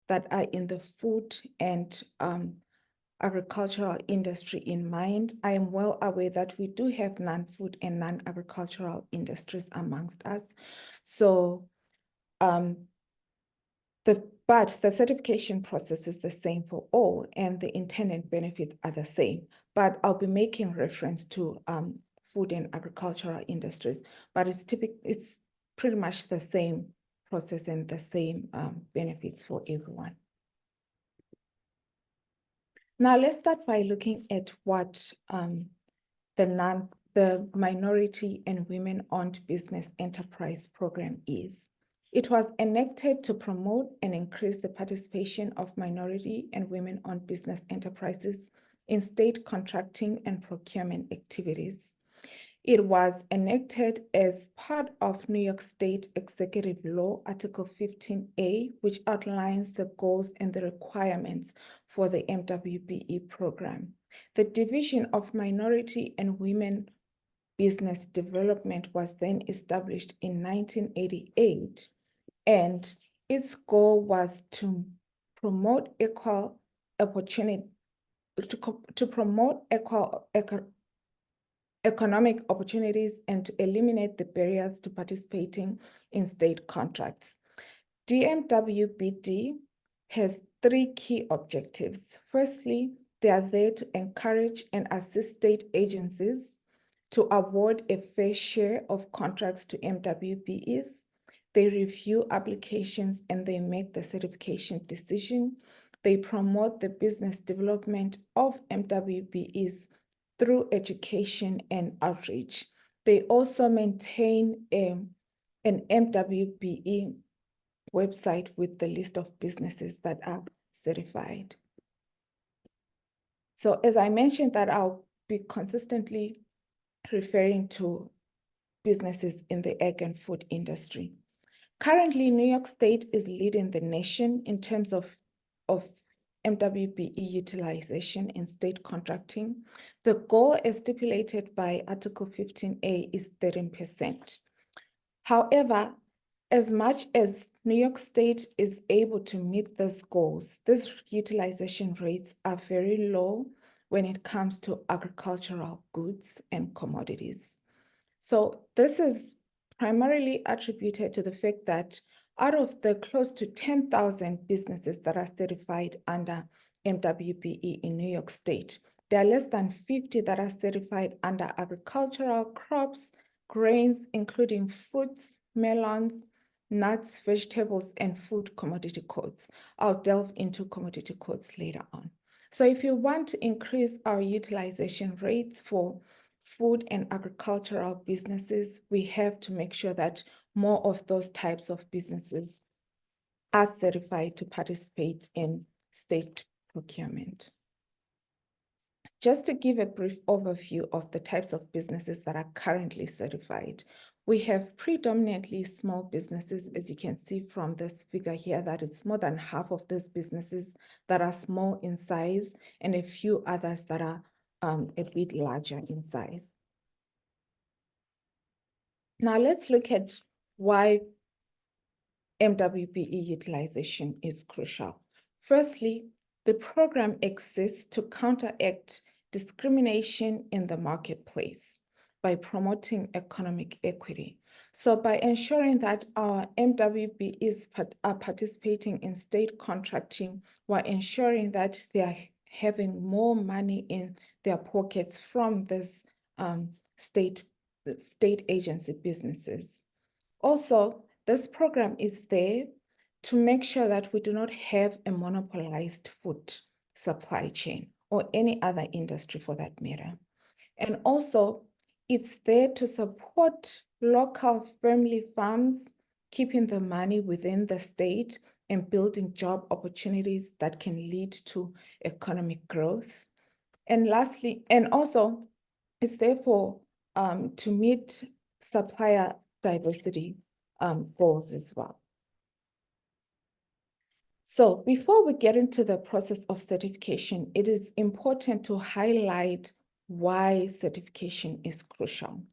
that are in the food and agricultural industry in mind. I am well aware that we do have non-food and non-agricultural industries amongst us. So but the certification process is the same for all, and the intended benefits are the same. But I'll be making reference to food and agricultural industries, but it's pretty much the same process and the same benefits for everyone. Now let's start by looking at what the Minority and Women-Owned Business Enterprise Program is. It was enacted to promote and increase the participation of minority and women-owned business enterprises in state contracting and procurement activities. It was enacted as part of New York State Executive Law, Article 15A, which outlines the goals and the requirements for the MWBE program. The Division of Minority and Women Business Development was then established in 1988, and its goal was to promote equal opportunity, to promote economic opportunities and to eliminate the barriers to participating in state contracts. DMWBD has 3 key objectives. Firstly, they are there to encourage and assist state agencies to award a fair share of contracts to MWBEs. They review applications and they make the certification decision. They promote the business development of MWBEs through education and outreach. They also maintain an MWBE website with the list of businesses that are certified. So as I mentioned, that I'll be consistently referring to businesses in the ag and food industry. Currently, New York State is leading the nation in terms of MWBE utilization in state contracting. The goal as stipulated by Article 15A is 13%. However, as much as New York State is able to meet these goals, these utilization rates are very low when it comes to agricultural goods and commodities. So this is primarily attributed to the fact that out of the close to 10,000 businesses that are certified under MWBE in New York State, there are less than 50 that are certified under agricultural crops, grains, including fruits, melons, nuts, vegetables, and food commodity codes. I'll delve into commodity codes later on. So if you want to increase our utilization rates for food and agricultural businesses, we have to make sure that more of those types of businesses are certified to participate in state procurement. Just to give a brief overview of the types of businesses that are currently certified, we have predominantly small businesses, as you can see from this figure here, that it's more than half of these businesses that are small in size and a few others that are a bit larger in size. Now let's look at why MWBE utilization is crucial. Firstly, the program exists to counteract discrimination in the marketplace by promoting economic equity. So by ensuring that our MWBEs are participating in state contracting, we're ensuring that they are having more money in their pockets from this state agency businesses. Also, this program is there to make sure that we do not have a monopolized food supply chain or any other industry for that matter. And also, it's there to support local family farms, keeping the money within the state and building job opportunities that can lead to economic growth. And lastly, and also, it's therefore to meet supplier diversity goals as well. So before we get into the process of certification, it is important to highlight why certification is crucial.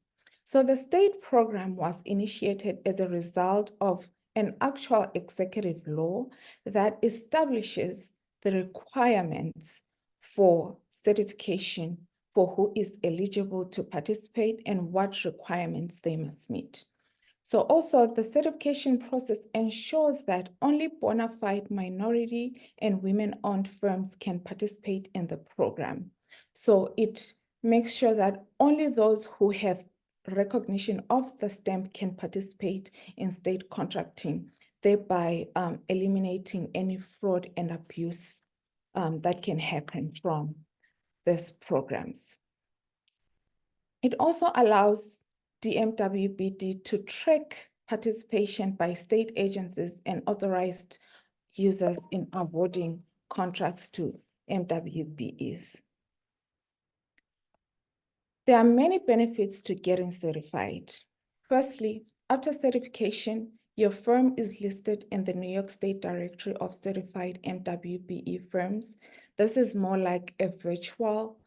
So the state program was initiated as a result of an actual executive law that establishes the requirements for certification for who is eligible to participate and what requirements they must meet. So also the certification process ensures that only bona fide minority and women-owned firms can participate in the program. So it makes sure that only those who have recognition of the stamp can participate in state contracting, thereby eliminating any fraud and abuse that can happen from these programs. It also allows the MWBD to track participation by state agencies and authorized users in awarding contracts to MWBEs. There are many benefits to getting certified. Firstly, after certification, your firm is listed in the New York State Directory of Certified MWBE Firms. This is more like a virtual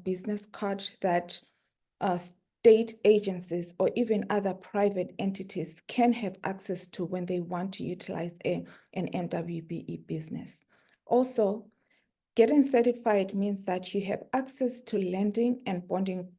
business card that state agencies or even other private entities can have access to when they want to utilize an MWBE business. Also, getting certified means that you have access to lending and bonding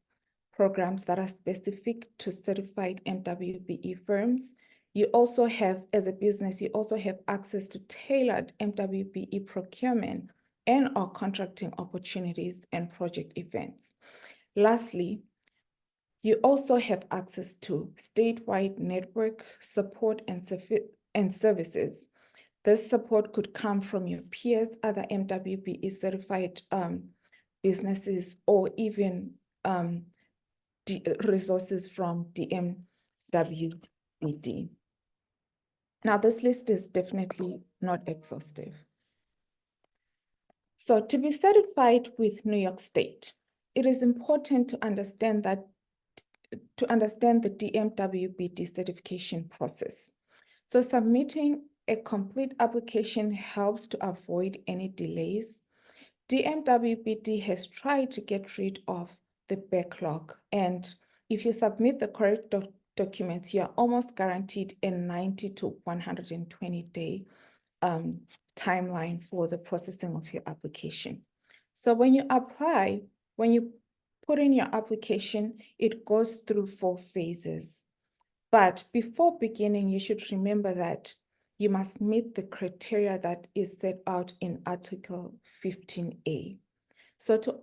programs that are specific to certified MWBE firms. You also have, as a business, you also have access to tailored MWBE procurement and/or contracting opportunities and project events. Lastly, you also have access to statewide network support and services. This support could come from your peers, other MWBE certified businesses, or even resources from the MWBD. Now, this list is definitely not exhaustive. So to be certified with New York State, it is important to understand the DMWBD certification process. So submitting a complete application helps to avoid any delays. DMWBD has tried to get rid of the backlog, and if you submit the correct documents, you are almost guaranteed a 90 to 120-day timeline for the processing of your application. So when you apply, when you put in your application, it goes through 4 phases. But before beginning, you should remember that you must meet the criteria that is set out in Article 15A. So to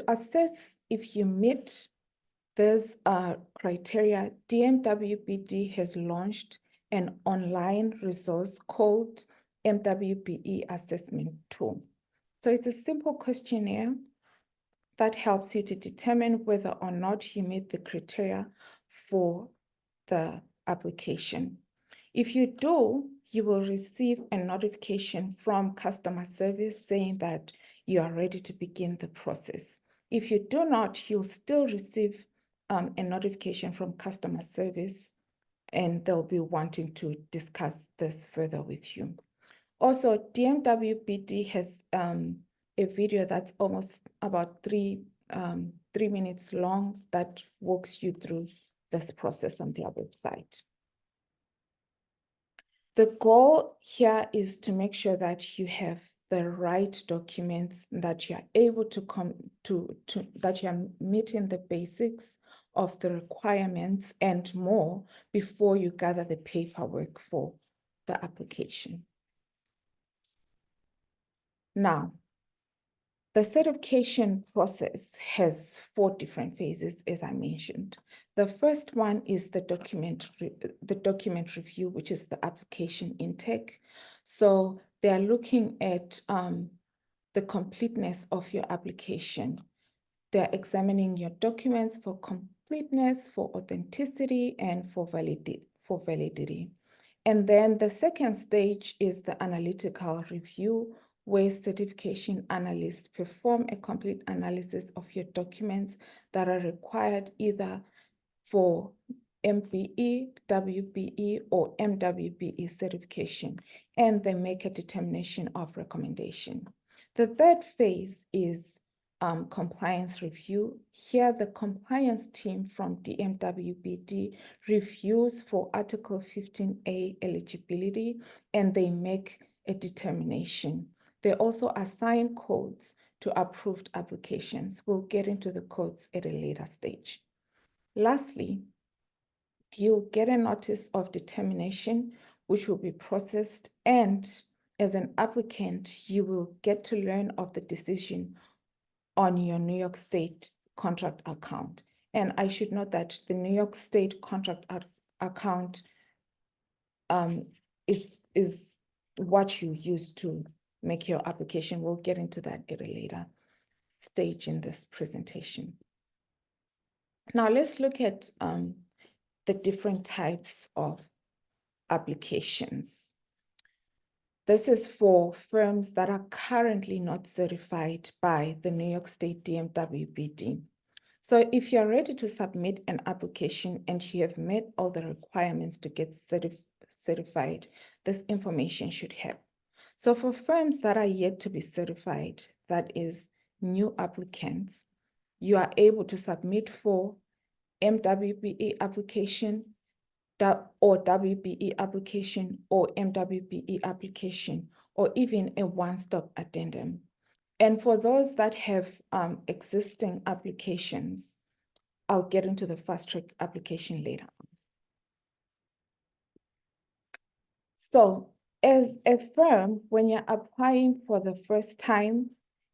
assess if you meet these criteria, DMWBD has launched an online resource called MWBE Assessment Tool. So it's a simple questionnaire that helps you to determine whether or not you meet the criteria for the application. If you do, you will receive a notification from customer service saying that you are ready to begin the process. If you do not, you'll still receive a notification from customer service, and they'll be wanting to discuss this further with you. Also, DMWBD has a video that's almost about 3 minutes long that walks you through this process on their website. The goal here is to make sure that you have the right documents, that you are able to that you are meeting the basics of the requirements and more before you gather the paperwork for the application. Now, the certification process has 4 different phases, as I mentioned. The first one is the document review, which is the application intake. So they are looking at the completeness of your application. They're examining your documents for completeness, for authenticity, and for validity. And then the second stage is the analytical review, where certification analysts perform a complete analysis of your documents that are required either for MBE, WBE, or MWBE certification, and they make a determination of recommendation. The third phase is compliance review. Here, the compliance team from the MWBE reviews for Article 15A eligibility, and they make a determination. They also assign codes to approved applications. We'll get into the codes at a later stage. Lastly, you'll get a notice of determination, which will be processed, and as an applicant, you will get to learn of the decision on your New York State contract account. And I should note that the New York State contract account is what you use to make your application. We'll get into that at a later stage in this presentation. Now let's look at the different types of applications. This is for firms that are currently not certified by the New York State MWBE. So if you're ready to submit an application and you have met all the requirements to get certified, this information should help. So for firms that are yet to be certified, that is new applicants, you are able to submit for MWBE application, or WBE application, or MWBE application, or even a one-stop addendum. And for those that have existing applications, I'll get into the fast-track application later on. So as a firm, when you're applying for the first time,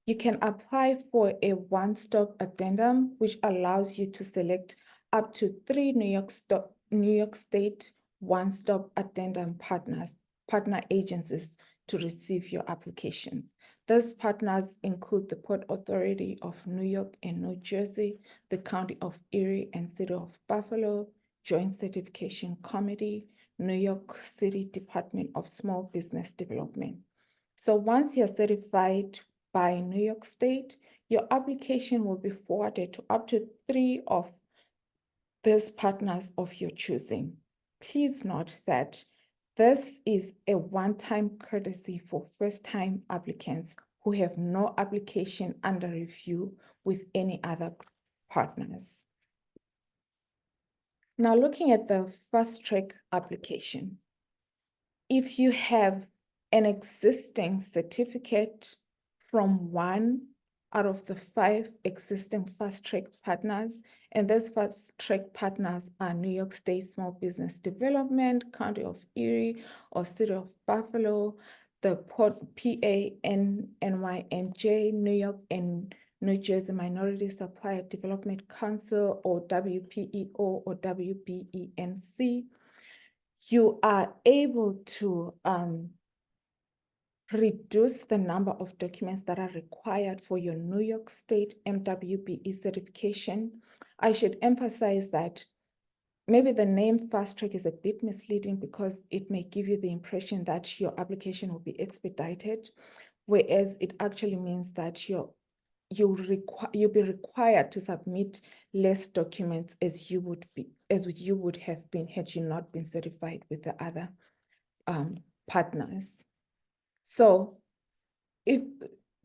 you can apply for a one-stop addendum, which allows you to select up to 3 New York State one-stop addendum partner agencies to receive your applications. These partners include the Port Authority of New York and New Jersey, the County of Erie and City of Buffalo, Joint Certification Committee, New York City Department of Small Business Development. So once you're certified by New York State, your application will be forwarded to up to 3 of these partners of your choosing. Please note that this is a one-time courtesy for first-time applicants who have no application under review with any other partners. Now, looking at the fast-track application, if you have an existing certificate from 1 out of the 5 existing fast-track partners, and those fast-track partners are New York State Small Business Development, County of Erie, or City of Buffalo, the Port PA, NYNJ, New York and New Jersey Minority Supplier Development Council, or WPEO or WBENC, you are able to reduce the number of documents that are required for your New York State MWBE certification. I should emphasize that maybe the name fast track is a bit misleading because it may give you the impression that your application will be expedited, whereas it actually means that you'll be required to submit less documents as you would have been had you not been certified with the other partners. So if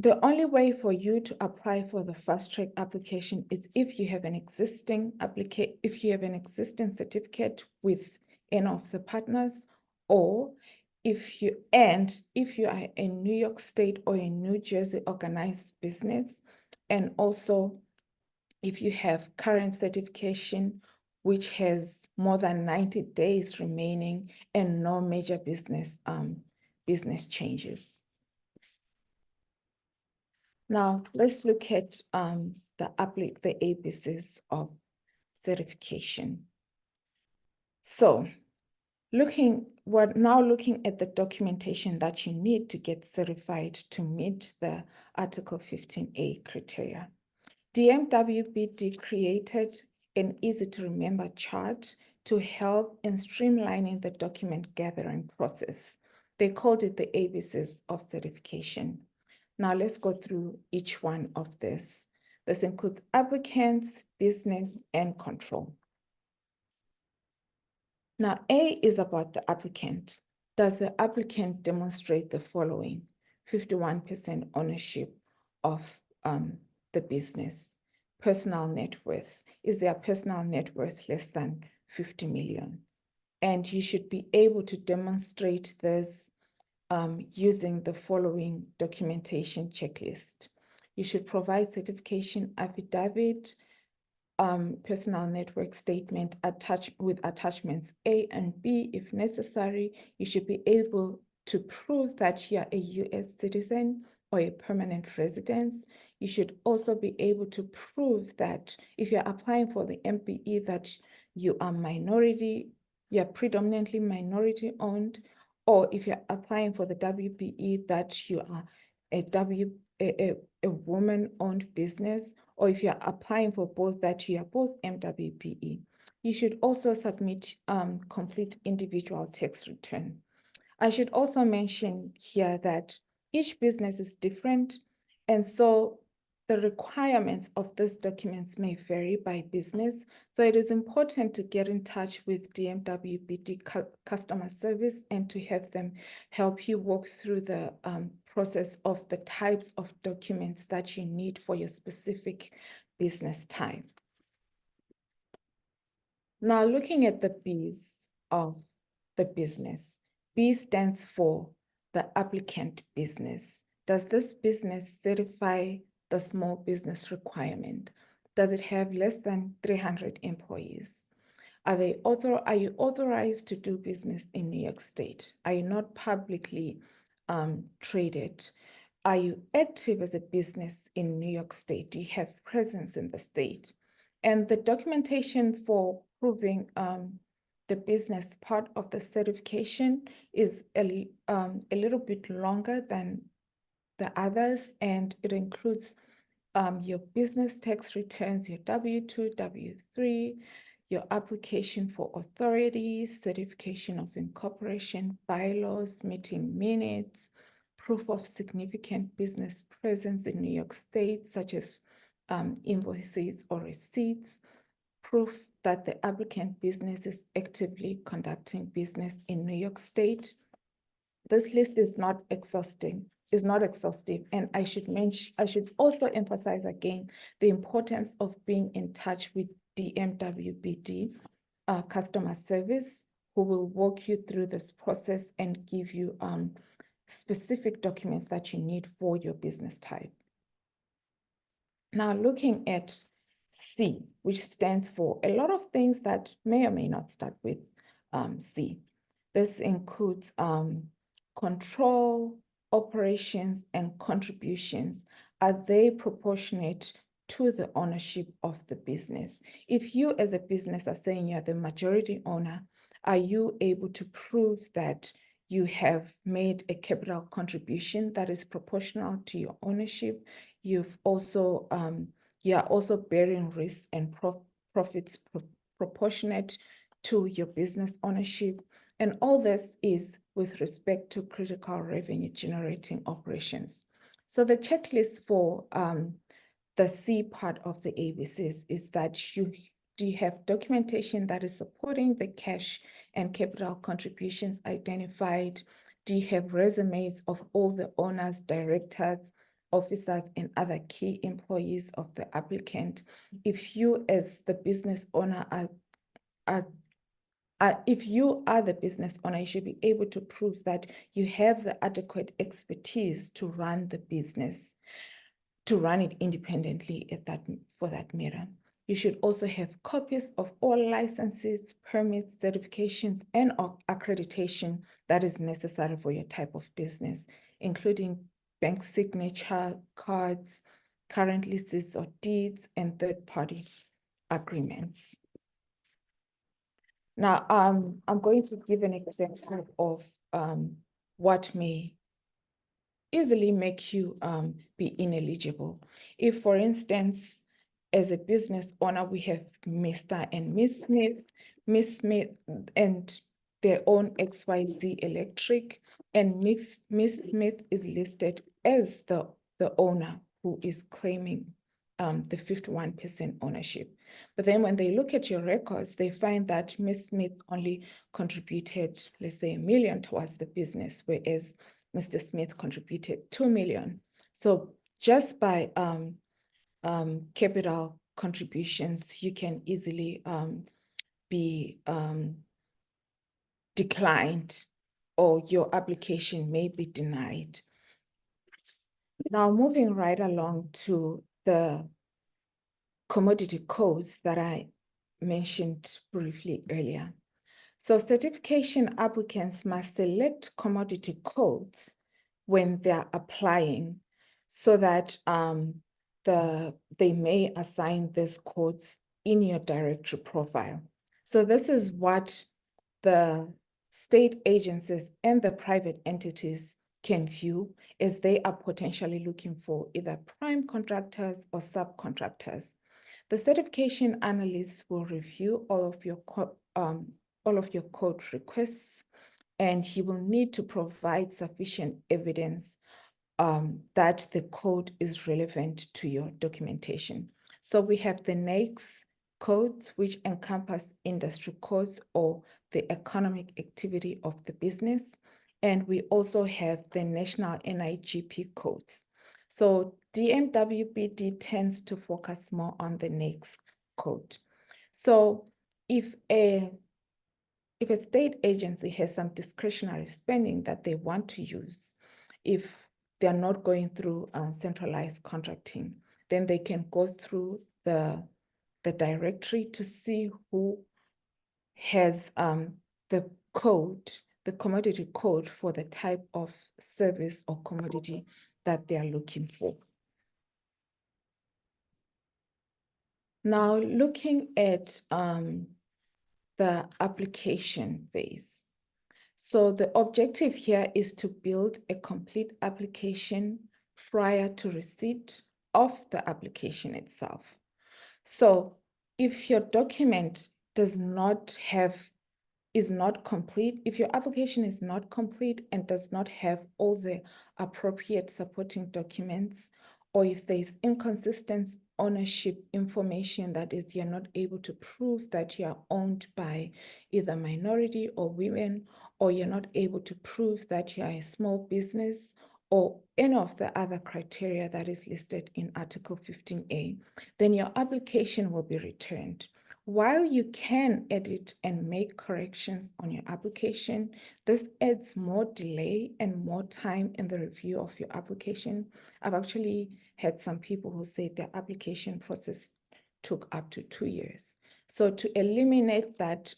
the only way for you to apply for the fast track application is if you have an existing certificate with any of the partners, or if you are a New York State or a New Jersey organized business, and also if you have current certification which has more than 90 days remaining and no major business changes. Now let's look at the ABCs of certification. So we're now looking at the documentation that you need to get certified to meet the Article 15A criteria. The MWBE created an easy-to-remember chart to help in streamlining the document gathering process. They called it the ABCs of certification. Now let's go through each one of this. This includes applicants, business, and control. Now, A is about the applicant. Does the applicant demonstrate the following? 51% ownership of the business. Personal net worth. Is their personal net worth less than 50 million? And you should be able to demonstrate this using the following documentation checklist. You should provide certification affidavit, personal network statement with attachments A and B if necessary. You should be able to prove that you are a US citizen or a permanent resident. You should also be able to prove that if you're applying for the MBE that you are predominantly minority owned, or if you're applying for the WBE that you are a woman-owned business, or if you're applying for both, that you are both MWBE. You should also submit complete individual tax return. I should also mention here that each business is different, and so the requirements of these documents may vary by business. So it is important to get in touch with MWBE customer service and to have them help you walk through the process of the types of documents that you need for your specific business type. Now, looking at the B's of the business. B stands for the applicant business. Does this business certify the small business requirement? Does it have less than 300 employees? Are you authorized to do business in New York State? Are you not publicly traded? Are you active as a business in New York State? Do you have presence in the state? And the documentation for proving the business part of the certification is a little bit longer than the others, and it includes your business tax returns, your W-2, W-3, your application for authority, certification of incorporation, bylaws, meeting minutes, proof of significant business presence in New York State, such as invoices or receipts, proof that the applicant business is actively conducting business in New York State. This list is not exhaustive, and I should also emphasize again the importance of being in touch with the MWBE customer service, who will walk you through this process and give you specific documents that you need for your business type. Now, looking at C, which stands for a lot of things that may or may not start with C. This includes control, operations, and contributions. Are they proportionate to the ownership of the business? If you as a business are saying you're the majority owner, are you able to prove that you have made a capital contribution that is proportional to your ownership? You are also bearing risks and profits proportionate to your business ownership. And all this is with respect to critical revenue generating operations. So the checklist for the C part of the ABCs is that do you have documentation that is supporting the cash and capital contributions identified? Do you have resumes of all the owners, directors, officers, and other key employees of the applicant? If you as the business owner if you are the business owner, you should be able to prove that you have the adequate expertise to run the business, to run it independently for that matter. You should also have copies of all licenses, permits, certifications, and accreditation that is necessary for your type of business, including bank signature cards, current lists of deeds, and third-party agreements. Now, I'm going to give an example of what may easily make you be ineligible. If, for instance, as a business owner, we have Mr. and Miss Smith and their own XYZ Electric, and Miss Smith is listed as the owner who is claiming the 51% ownership. But then when they look at your records, they find that Miss Smith only contributed, let's say, $1 million towards the business, whereas Mr. Smith contributed $2 million. So just by capital contributions, you can easily be declined, or your application may be denied. Now, moving right along to the commodity codes that I mentioned briefly earlier. So certification applicants must select commodity codes when they're applying, so that they may assign these codes in your directory profile. So this is what the state agencies and the private entities can view, as they are potentially looking for either prime contractors or subcontractors. The certification analyst will review all of your code requests, and he will need to provide sufficient evidence that the code is relevant to your documentation. So we have the NAICS codes, which encompass industry codes or the economic activity of the business. And we also have the national NIGP codes. So MWBE tends to focus more on the NAICS code. So if a state agency has some discretionary spending that they want to use, if they're not going through centralized contracting, then they can go through the directory to see who has the code, the commodity code for the type of service or commodity that they are looking for. Now, looking at the application phase. So the objective here is to build a complete application prior to receipt of the application itself. So if your document is not complete, if your application is not complete and does not have all the appropriate supporting documents, or if there is inconsistent ownership information, that is, you're not able to prove that you are owned by either minority or women, or you're not able to prove that you are a small business, or any of the other criteria that is listed in Article 15A, then your application will be returned. While you can edit and make corrections on your application, this adds more delay and more time in the review of your application. I've actually had some people who say their application process took up to 2 years. So to eliminate that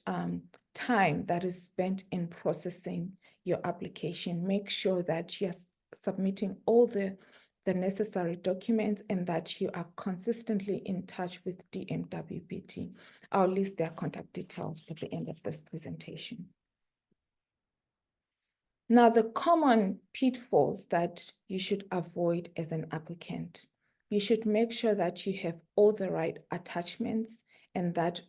time that is spent in processing your application, make sure that you're submitting all the necessary documents and that you are consistently in touch with MWBE. I'll list their contact details at the end of this presentation. Now, the common pitfalls that you should avoid as an applicant. You should make sure that you have all the right attachments, and that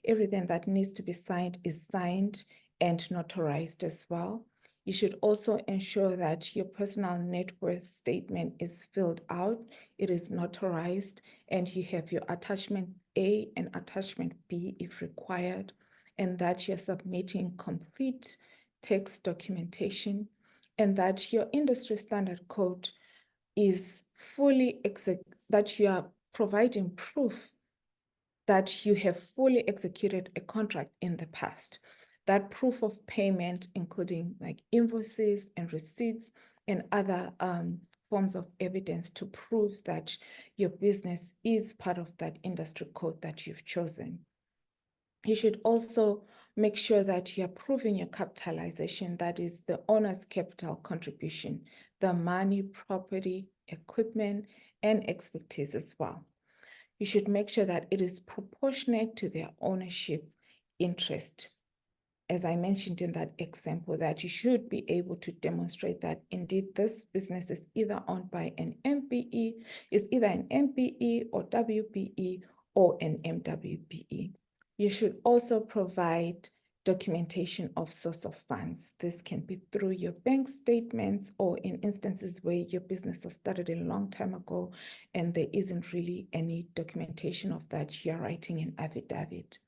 everything that needs to be signed is signed and notarized as well. You should also ensure that your personal net worth statement is filled out, it is notarized, and you have your attachment A and attachment B if required, and that you're submitting complete text documentation, and that your industry standard code is that you are providing proof that you have fully executed a contract in the past. That proof of payment, including like invoices and receipts and other forms of evidence to prove that your business is part of that industry code that you've chosen. You should also make sure that you're proving your capitalization, that is the owner's capital contribution, the money, property, equipment, and expertise as well. You should make sure that it is proportionate to their ownership interest. As I mentioned in that example, that you should be able to demonstrate that indeed this business is either owned by an MBE, is either an MBE or WBE or an MWBE. You should also provide documentation of source of funds. This can be through your bank statements, or in instances where your business was started a long time ago and there isn't really any documentation of that, you're writing an affidavit.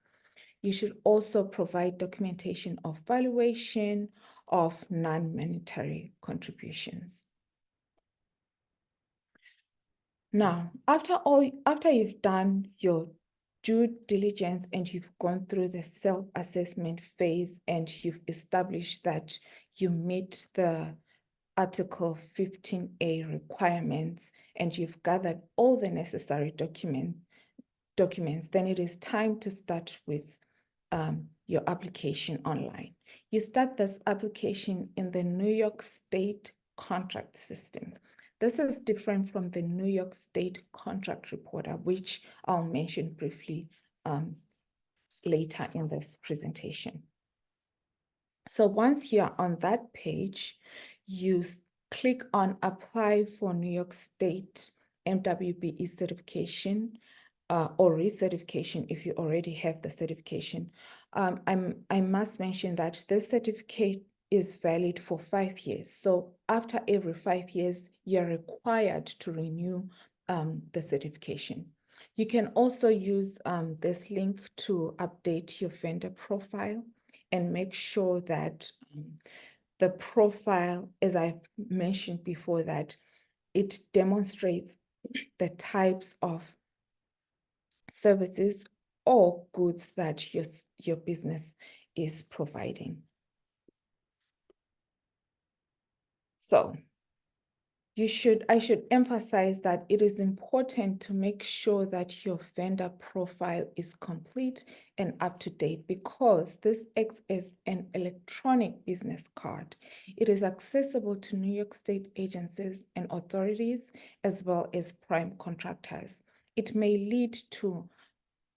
You should also provide documentation of valuation of non-monetary contributions. Now, after you've done your due diligence and you've gone through the self-assessment phase and you've established that you meet the Article 15A requirements and you've gathered all the necessary documents, then it is time to start with your application online. You start this application in the New York State contract system. This is different from the New York State contract reporter, which I'll mention briefly later in this presentation. So once you're on that page, you click on apply for New York State MWBE certification or recertification if you already have the certification. I must mention that this certificate is valid for 5 years. So after every 5 years, you're required to renew the certification. You can also use this link to update your vendor profile and make sure that the profile, as I've mentioned before, that it demonstrates the types of services or goods that your business is providing. So I should emphasize that it is important to make sure that your vendor profile is complete and up to date because this acts as an electronic business card. It is accessible to New York State agencies and authorities as well as prime contractors. It may lead to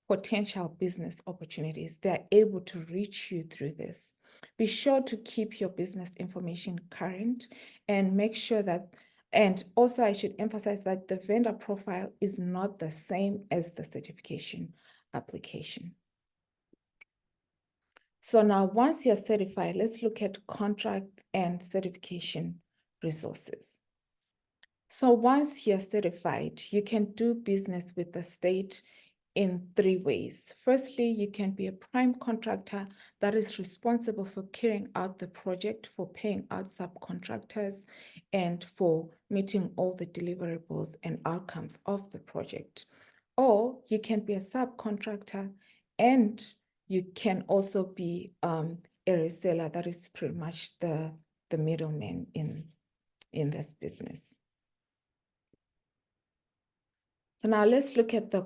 potential business opportunities. They're able to reach you through this. Be sure to keep your business information current and make sure that, and also I should emphasize that the vendor profile is not the same as the certification application. So now once you're certified, let's look at contract and certification resources. So once you're certified, you can do business with the state in 3 ways. Firstly, you can be a prime contractor that is responsible for carrying out the project, for paying out subcontractors, and for meeting all the deliverables and outcomes of the project. Or you can be a subcontractor and you can also be a reseller, that is pretty much the middleman in this business. So now let's look at the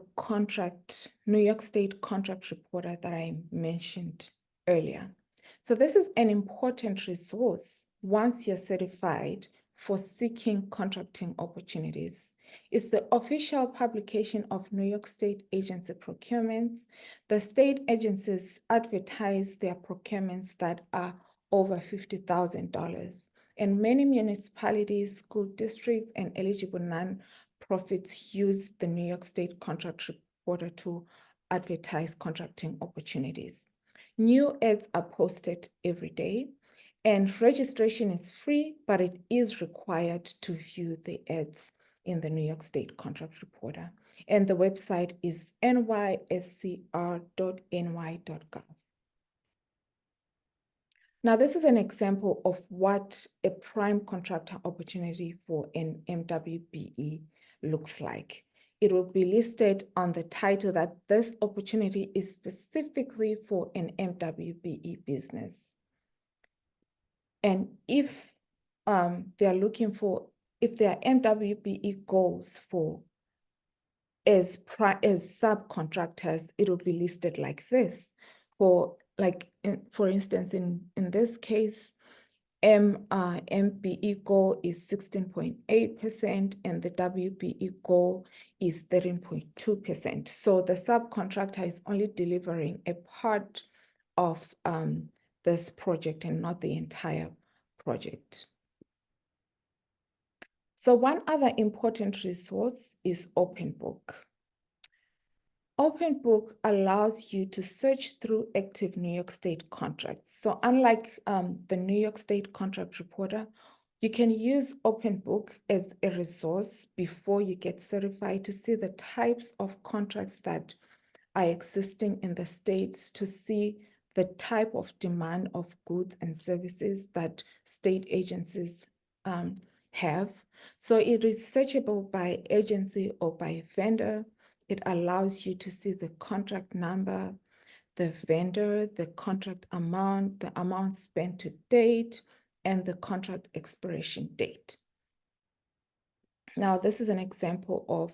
New York State contract reporter that I mentioned earlier. So this is an important resource once you're certified for seeking contracting opportunities. It's the official publication of New York State agency procurements. The state agencies advertise their procurements that are over $50,000. And many municipalities, school districts, and eligible non-profits use the New York State contract reporter to advertise contracting opportunities. New ads are posted every day, and registration is free, but it is required to view the ads in the New York State contract reporter. And the website is nyscr.ny.gov. Now, this is an example of what a prime contractor opportunity for an MWBE looks like. It will be listed on the title that this opportunity is specifically for an MWBE business. And if they're looking for, if there are MWBE goals for as subcontractors, it will be listed like this. For instance, in this case, MBE goal is 16.8% and the WBE goal is 13.2%. So the subcontractor is only delivering a part of this project and not the entire project. So one other important resource is OpenBook. OpenBook allows you to search through active New York State contracts. So unlike the New York State contract reporter, you can use OpenBook as a resource before you get certified to see the types of contracts that are existing in the states, to see the type of demand of goods and services that state agencies have. So it is searchable by agency or by vendor. It allows you to see the contract number, the vendor, the contract amount, the amount spent to date, and the contract expiration date. Now, this is an example of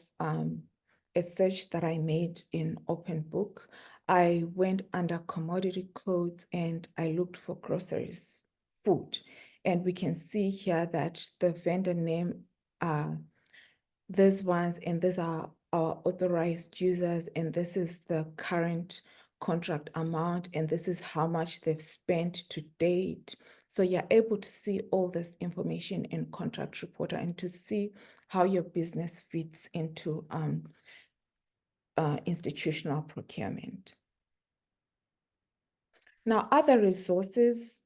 a search that I made in Open Book. I went under commodity codes and I looked for groceries, food. And we can see here that the vendor name are these ones, and these are our authorized users, and this is the current contract amount, and this is how much they've spent to date. So you're able to see all this information in Contract Reporter and to see how your business fits into institutional procurement. Now, other resources,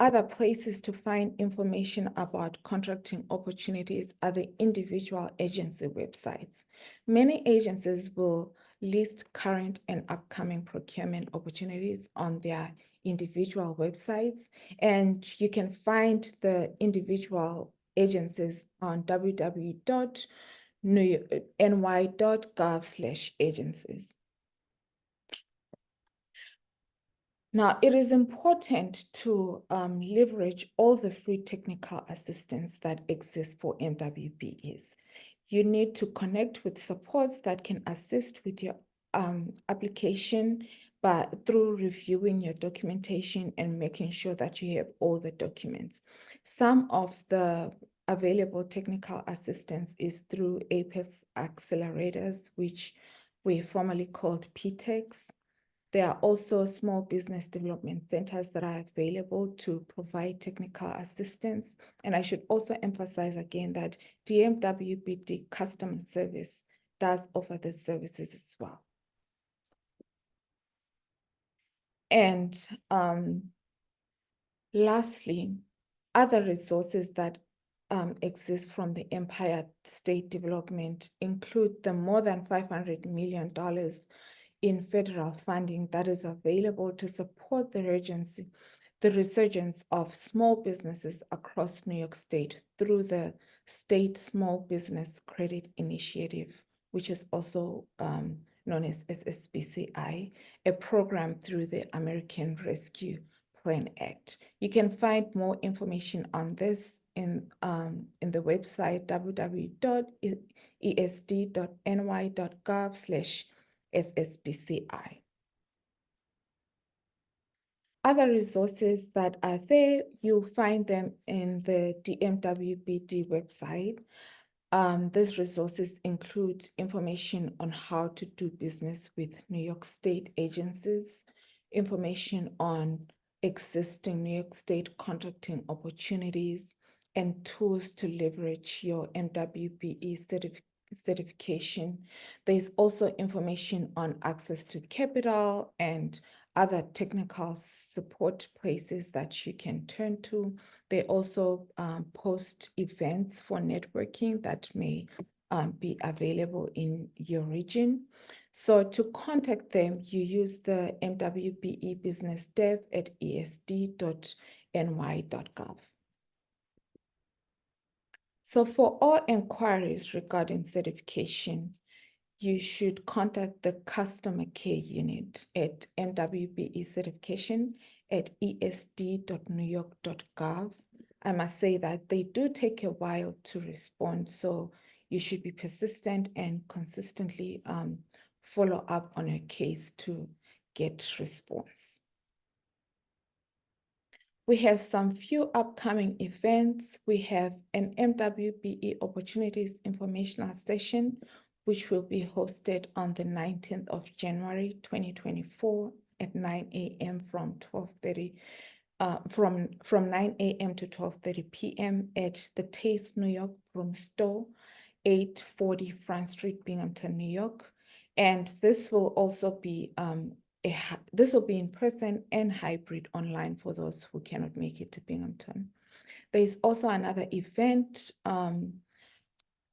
other places to find information about contracting opportunities are the individual agency websites. Many agencies will list current and upcoming procurement opportunities on their individual websites, and you can find the individual agencies on www.ny.gov/agencies. Now, it is important to leverage all the free technical assistance that exists for MWBEs. You need to connect with supports that can assist with your application, but through reviewing your documentation and making sure that you have all the documents. Some of the available technical assistance is through APES accelerators, which we formerly called PTEX. There are also small business development centers that are available to provide technical assistance. And I should also emphasize again that MWBE customer service does offer the services as well. And lastly, other resources that exist from the Empire State Development include the more than $500 million in federal funding that is available to support the resurgence of small businesses across New York State through the State Small Business Credit Initiative, which is also known as SSBCI, a program through the American Rescue Plan Act. You can find more information on this in the website www.esd.ny.gov/SSBCI. Other resources that are there, you'll find them in the MWBE website. These resources include information on how to do business with New York State agencies, information on existing New York State contracting opportunities, and tools to leverage your MWBE certification. There's also information on access to capital and other technical support places that you can turn to. They also post events for networking that may be available in your region. So to contact them, you use the MWBE Business Dev at esd.ny.gov. So for all inquiries regarding certification, you should contact the customer care unit at MWBE certification at esd.newyork.gov. I must say that they do take a while to respond, so you should be persistent and consistently follow up on your case to get response. We have some few upcoming events. We have an MWBE Opportunities Informational Session, which will be hosted on the 19th of January, 2024 at 9 a.m. from 12:30, from 9 a.m. to 12:30 p.m. at the Taste New York Room Store, 840 Front Street, Binghamton, New York. And this will also be this will be in person and hybrid online for those who cannot make it to Binghamton. There is also another event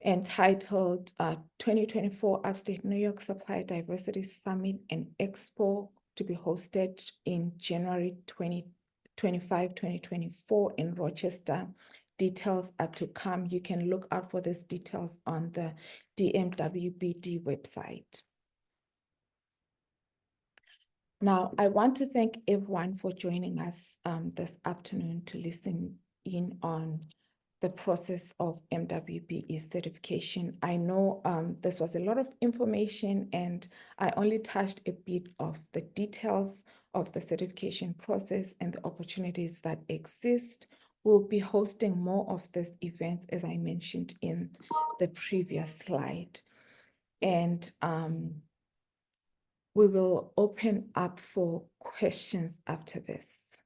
entitled 2024 Upstate New York Supplier Diversity Summit and Expo to be hosted in January 2024 in Rochester, details are to come. You can look out for these details on the MWBE website. Now, I want to thank everyone for joining us this afternoon to listen in on the process of MWBE certification. I know this was a lot of information and I only touched a bit of the details of the certification process and the opportunities that exist. We'll be hosting more of these events, as I mentioned in the previous slide. And we will open up for questions after this.